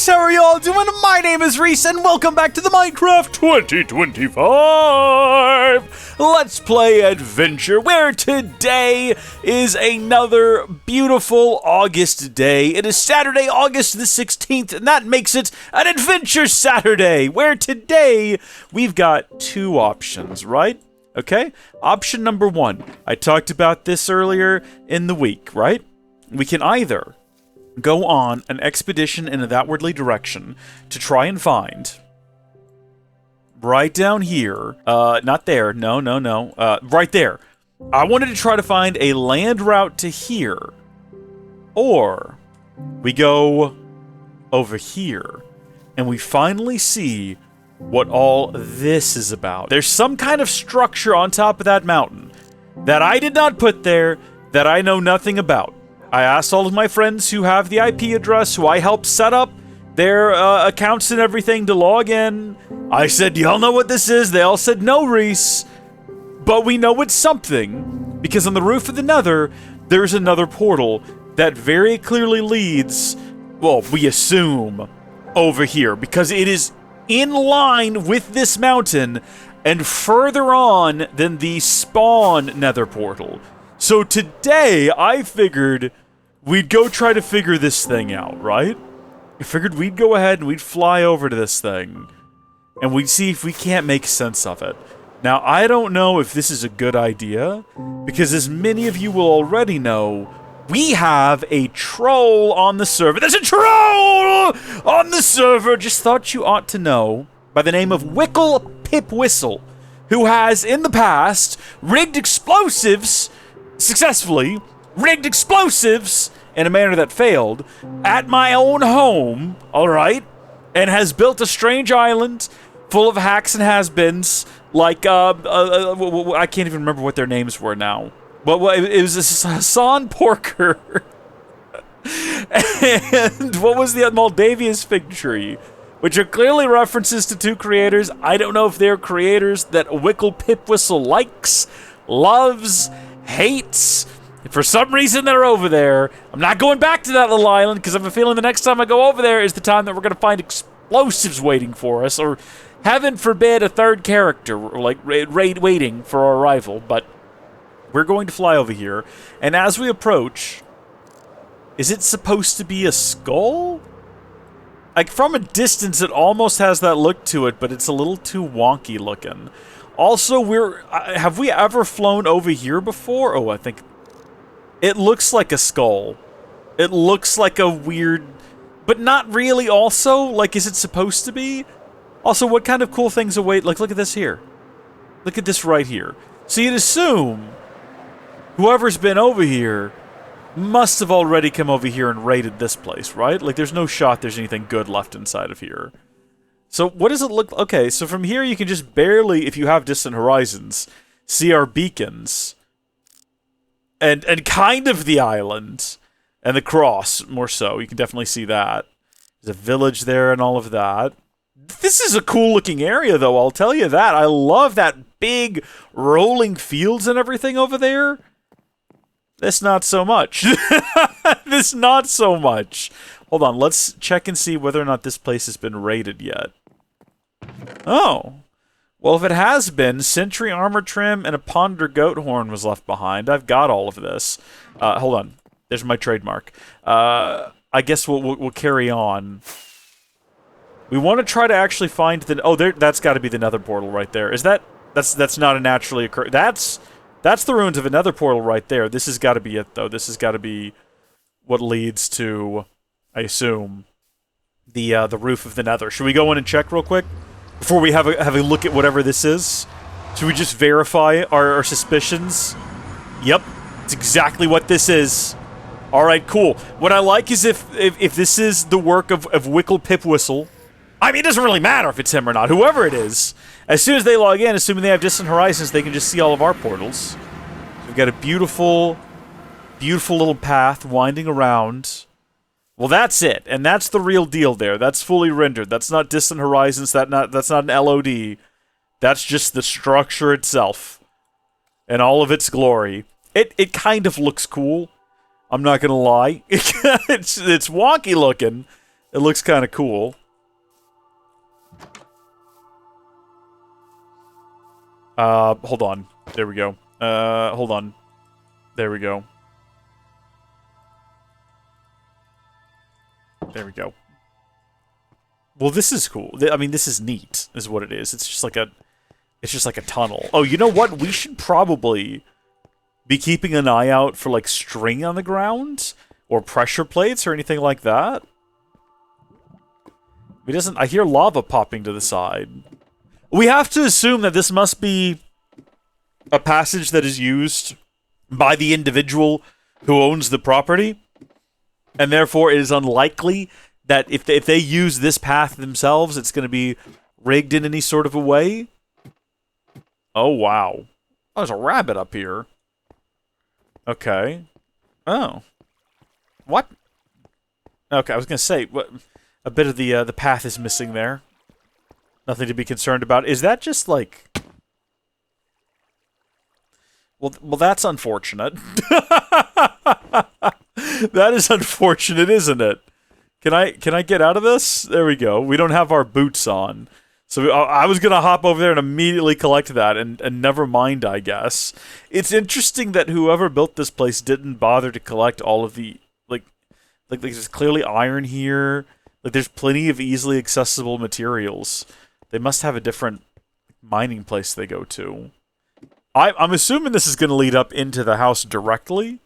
folks, how are y'all doing? My name is Rees, and welcome back to the Minecraft 2025 Let's Play Adventure, where today is another beautiful August day. It is Saturday, August the 16th, and that makes it an Adventure Saturday, where today we've got two options, right? Okay? Option number one, I talked about this earlier in the week, right? We can either go on an expedition in a thatwardly direction to try and find right down here, not there, no, right there. I wanted to try to find a land route to here, or we go over here and we finally see what all this is about. There's some kind of structure on top of that mountain that I did not put there, that I know nothing about. I asked all of my friends who have the IP address, who I helped set up their accounts and everything to log in. I said, do y'all know what this is? They all said, no, Rees. But we know it's something, because on the roof of the Nether, there's another portal that very clearly leads, well, we assume, over here, because it is in line with this mountain and further on than the spawn Nether portal. So today, I figured we'd go try to figure this thing out, right? I figured we'd go ahead and we'd fly over to this thing, and we'd see if we can't make sense of it. Now, I don't know if this is a good idea, because as many of you will already know, we have a troll on the server. There's a troll on the server! Just thought you ought to know, by the name of Wickle Pip Whistle, who has, in the past, successfully rigged explosives in a manner that failed at my own home, alright? And has built a strange island full of hacks and has-beens, like, I can't even remember what their names were now. But it was Hassan Porker. And what was the Moldavia's fig tree? Which are clearly references to two creators. I don't know if they're creators that Wickle Pip Whistle likes, loves, hates. For some reason, they're over there. I'm not going back to that little island, because I have a feeling the next time I go over there is the time that we're going to find explosives waiting for us, or heaven forbid a third character, like, waiting for our arrival. But we're going to fly over here, and as we approach, is it supposed to be a skull? Like, from a distance, it almost has that look to it, but it's a little too wonky looking. Also, have we ever flown over here before? Oh, I think it looks like a skull. It looks like a weird, but not really also. Like, is it supposed to be? Also, what kind of cool things await? Like, look at this here. Look at this right here. So you'd assume whoever's been over here must have already come over here and raided this place, right? Like, there's no shot there's anything good left inside of here. So what does it look... Okay, so from here you can just barely, if you have distant horizons, see our beacons. And kind of the island. And the cross, more so. You can definitely see that. There's a village there and all of that. This is a cool-looking area, though, I'll tell you that. I love that big rolling fields and everything over there. This not so much. This not so much. Hold on, let's check and see whether or not this place has been raided yet. Oh. Well, if it has been, sentry armor trim and a ponder goat horn was left behind. I've got all of this. Hold on. There's my trademark. I guess we'll carry on. We want to try to actually find the... Oh, that's got to be the nether portal right there. Is that... That's not a naturally occurring... That's the ruins of a nether portal right there. This has got to be it, though. This has got to be what leads to, I assume, the roof of the nether. Should we go in and check real quick? Before we have a look at whatever this is? Should we just verify our suspicions? Yep. It's exactly what this is. Alright, cool. What I like is if this is the work of Wickle Pip Whistle, I mean, it doesn't really matter if it's him or not. Whoever it is, as soon as they log in, assuming they have distant horizons, they can just see all of our portals. So we've got a beautiful, beautiful little path winding around. Well, that's it, and that's the real deal there. That's fully rendered. That's not distant horizons. That's not an LOD. That's just the structure itself, and all of its glory. It kind of looks cool. I'm not gonna lie. It's wonky looking, It looks kind of cool. Hold on. There we go. Hold on. There we go. There we go. Well, this is cool. I mean, this is neat, is what it is. It's just like a tunnel. Oh, you know what? We should probably be keeping an eye out for, like, string on the ground? Or pressure plates or anything like that? I hear lava popping to the side. We have to assume that this must be a passage that is used by the individual who owns the property. And therefore, it is unlikely that if they use this path themselves, it's going to be rigged in any sort of a way. Oh, wow. Oh, there's a rabbit up here. Okay. Oh. What? Okay, I was going to say, what, a bit of the path is missing there. Nothing to be concerned about. Is that just, like... Well, that's unfortunate. That is unfortunate, isn't it? Can I get out of this? There we go. We don't have our boots on. So I was going to hop over there and immediately collect that, and never mind, I guess. It's interesting that whoever built this place didn't bother to collect all of the... Like there's clearly iron here. Like, there's plenty of easily accessible materials. They must have a different mining place they go to. I'm assuming this is going to lead up into the house directly.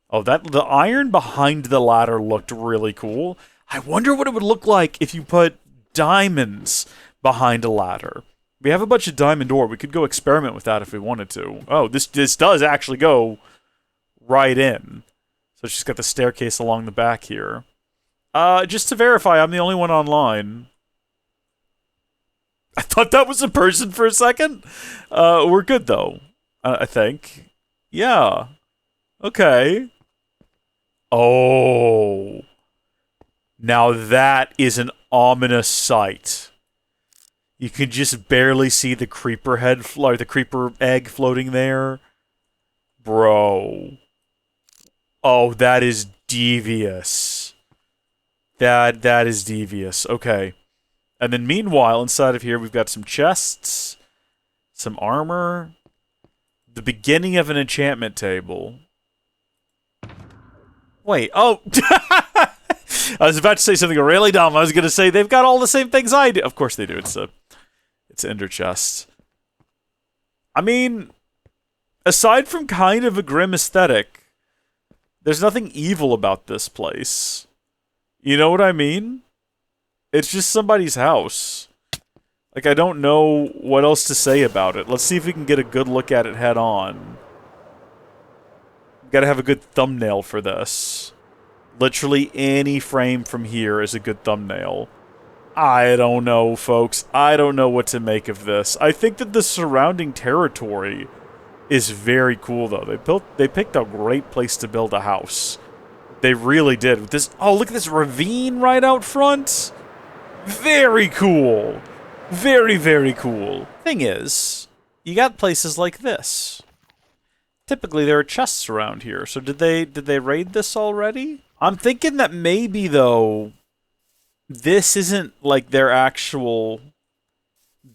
Oh, the iron behind the ladder looked really cool. I wonder what it would look like if you put diamonds behind a ladder. We have a bunch of diamond ore. We could go experiment with that if we wanted to. Oh, this does actually go right in. So she's got the staircase along the back here. Just to verify, I'm the only one online. I thought that was a person for a second. We're good, though. I think. Yeah. Okay. Oh. Now that is an ominous sight. You can just barely see the creeper head, or the creeper egg floating there. Bro. Oh, that is devious. That is devious. Okay. And then meanwhile, inside of here, we've got some chests, some armor, the beginning of an enchantment table. Wait, oh! I was about to say something really dumb. I was going to say they've got all the same things I do. Of course they do. It's an ender chest. I mean, aside from kind of a grim aesthetic, there's nothing evil about this place. You know what I mean? It's just somebody's house. Like, I don't know what else to say about it. Let's see if we can get a good look at it head on. Gotta have a good thumbnail for this. Literally any frame from here is a good thumbnail. I don't know, folks. I don't know what to make of this. I think that the surrounding territory is very cool, though. They picked a great place to build a house. They really did. With this, oh, look at this ravine right out front. Very cool. Very, very cool. Thing is, you got places like this. Typically, there are chests around here. So did they raid this already? I'm thinking that maybe, though, this isn't like their actual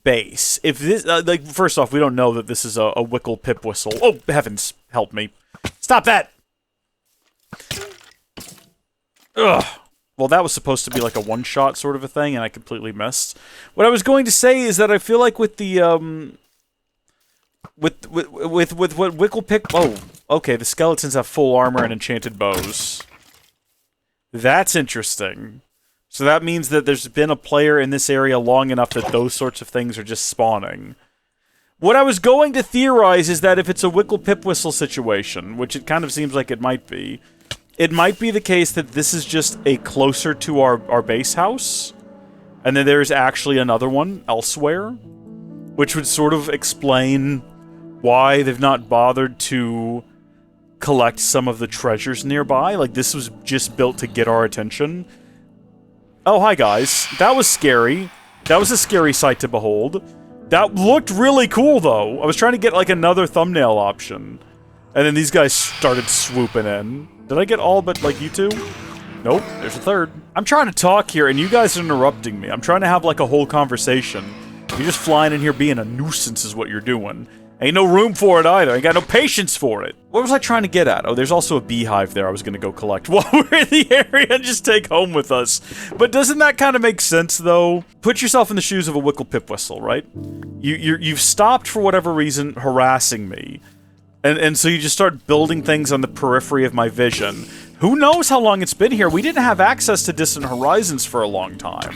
base. If this, like, first off, we don't know that this is a Wickle Pip Whistle. Oh, heavens, help me. Stop that! Ugh. Well, that was supposed to be like a one-shot sort of a thing, and I completely missed. What I was going to say is that I feel like with the, with what Wickle Pip... Oh, okay, the skeletons have full armor and enchanted bows. That's interesting. So that means that there's been a player in this area long enough that those sorts of things are just spawning. What I was going to theorize is that if it's a Wickle Pip Whistle situation, which it kind of seems like it might be the case that this is just a closer to our base house, and then there's actually another one elsewhere, which would sort of explain why they've not bothered to collect some of the treasures nearby. Like, this was just built to get our attention. Oh, hi, guys. That was scary. That was a scary sight to behold. That looked really cool, though. I was trying to get, like, another thumbnail option. And then these guys started swooping in. Did I get all but, like, you two? Nope, there's a third. I'm trying to talk here, and you guys are interrupting me. I'm trying to have, like, a whole conversation. You're just flying in here being a nuisance is what you're doing. Ain't no room for it either. Ain't got no patience for it. What was I trying to get at? Oh, there's also a beehive there I was gonna go collect while we're in the area and just take home with us. But doesn't that kind of make sense, though? Put yourself in the shoes of a Wickle Pipwhistle, right? You've stopped, for whatever reason, harassing me. And so you just start building things on the periphery of my vision. Who knows how long it's been here? We didn't have access to Distant Horizons for a long time.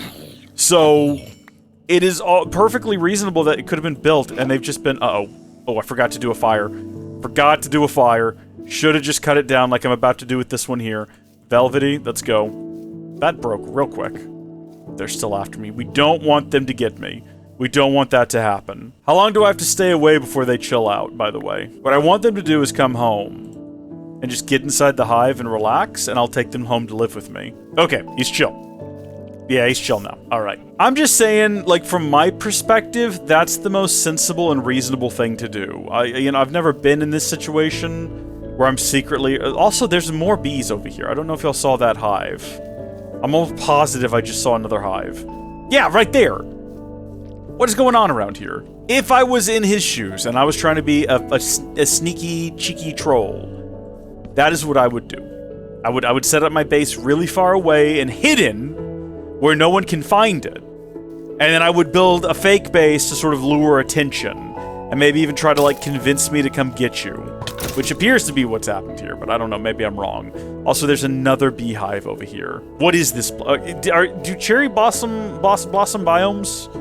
So, it is perfectly reasonable that it could have been built, and they've just been... Uh-oh. Oh, I forgot to do a fire. Forgot to do a fire. Should have just cut it down like I'm about to do with this one here. Velvety, let's go. That broke real quick. They're still after me. We don't want them to get me. We don't want that to happen. How long do I have to stay away before they chill out, by the way? What I want them to do is come home and just get inside the hive and relax, and I'll take them home to live with me. Okay, he's chill. Yeah, he's chill now. Alright. I'm just saying, like, from my perspective, that's the most sensible and reasonable thing to do. I've never been in this situation where I'm secretly... Also, there's more bees over here. I don't know if y'all saw that hive. I'm almost positive I just saw another hive. Yeah, right there! What is going on around here? If I was in his shoes and I was trying to be a sneaky, cheeky troll, that is what I would do. I would set up my base really far away and hidden where no one can find it. And then I would build a fake base to sort of lure attention. And maybe even try to, like, convince me to come get you. Which appears to be what's happened here, but I don't know, maybe I'm wrong. Also, there's another beehive over here. What is this? Do cherry blossom biomes?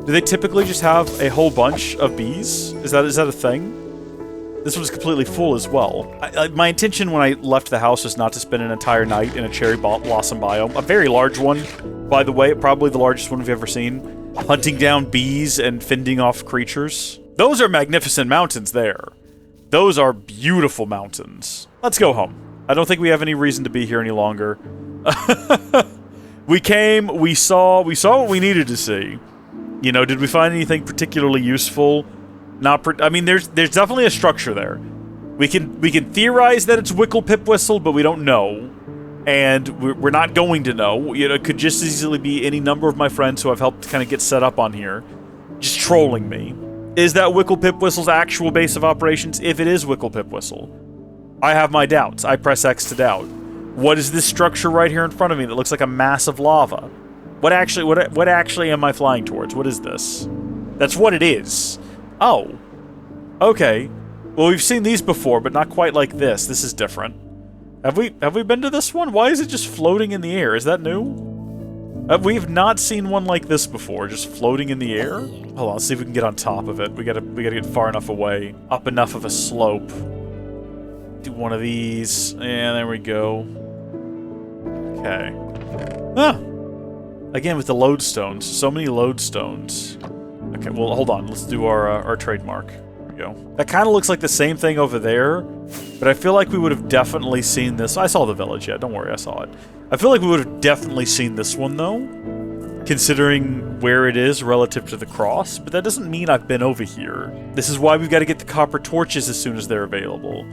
Do they typically just have a whole bunch of bees? Is that a thing? This one's completely full as well. My intention when I left the house was not to spend an entire night in a cherry blossom biome. A very large one, by the way. Probably the largest one we've ever seen. Hunting down bees and fending off creatures. Those are magnificent mountains there. Those are beautiful mountains. Let's go home. I don't think we have any reason to be here any longer. We came, we saw what we needed to see. You know, did we find anything particularly useful? I mean, there's definitely a structure there. We can theorize that it's Wickle Pipwhistle, but we don't know, and we're not going to know. You know, it could just as easily be any number of my friends who I've helped kind of get set up on here, just trolling me. Is that Wickle Pipwhistle's actual base of operations? If it is Wickle Pipwhistle, I have my doubts. I press X to doubt. What is this structure right here in front of me that looks like a mass of lava? What actually am I flying towards? What is this? That's what it is. Oh. Okay. Well, we've seen these before, but not quite like this. This is different. Have we been to this one? Why is it just floating in the air? Is that new? We've not seen one like this before, just floating in the air. Hold on, let's see if we can get on top of it. We gotta get far enough away, up enough of a slope. Do one of these. Yeah, there we go. Okay. Ah! Again with the lodestones. So many lodestones. Okay, well, hold on. Let's do our trademark. There we go. That kind of looks like the same thing over there, but I feel like we would have definitely seen this. I saw the village, yeah. Don't worry, I saw it. I feel like we would have definitely seen this one, though, considering where it is relative to the cross, but that doesn't mean I've been over here. This is why we've got to get the copper torches as soon as they're available.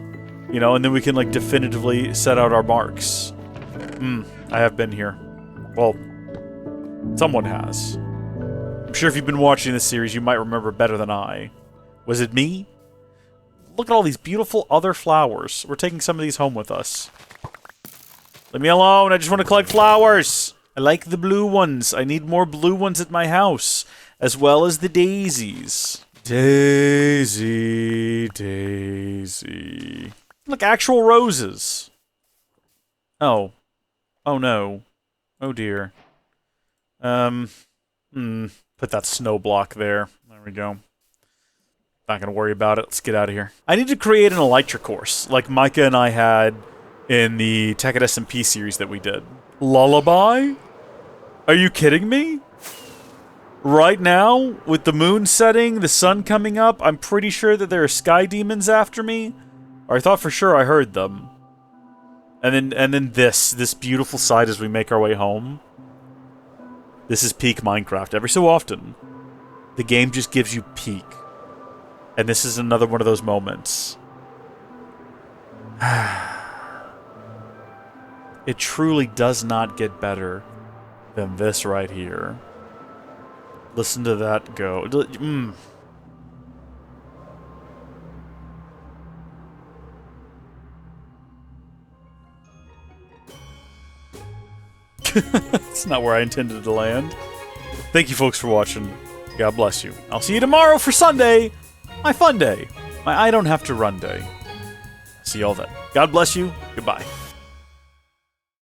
You know, and then we can, like, definitively set out our marks. I have been here. Well, someone has. I'm sure if you've been watching this series, you might remember better than I. Was it me? Look at all these beautiful other flowers. We're taking some of these home with us. Leave me alone. I just want to collect flowers. I like the blue ones. I need more blue ones at my house, as well as the daisies. Daisy, daisy. Look, actual roses. Oh. Oh no. Oh dear. Put that snow block there. There we go. Not gonna worry about it. Let's get out of here. I need to create an Elytra course, like Micah and I had in the Tech at SMP series that we did. Lullaby? Are you kidding me? Right now, with the moon setting, the sun coming up, I'm pretty sure that there are sky demons after me. Or I thought for sure I heard them. And then this beautiful sight as we make our way home. This is peak Minecraft. Every so often, the game just gives you peak. And this is another one of those moments. It truly does not get better than this right here. Listen to that go. It's not where I intended to land. Thank you folks for watching. God bless you. I'll see you tomorrow for Sunday, my fun day. My I don't have to run day. See y'all then. God bless you. Goodbye.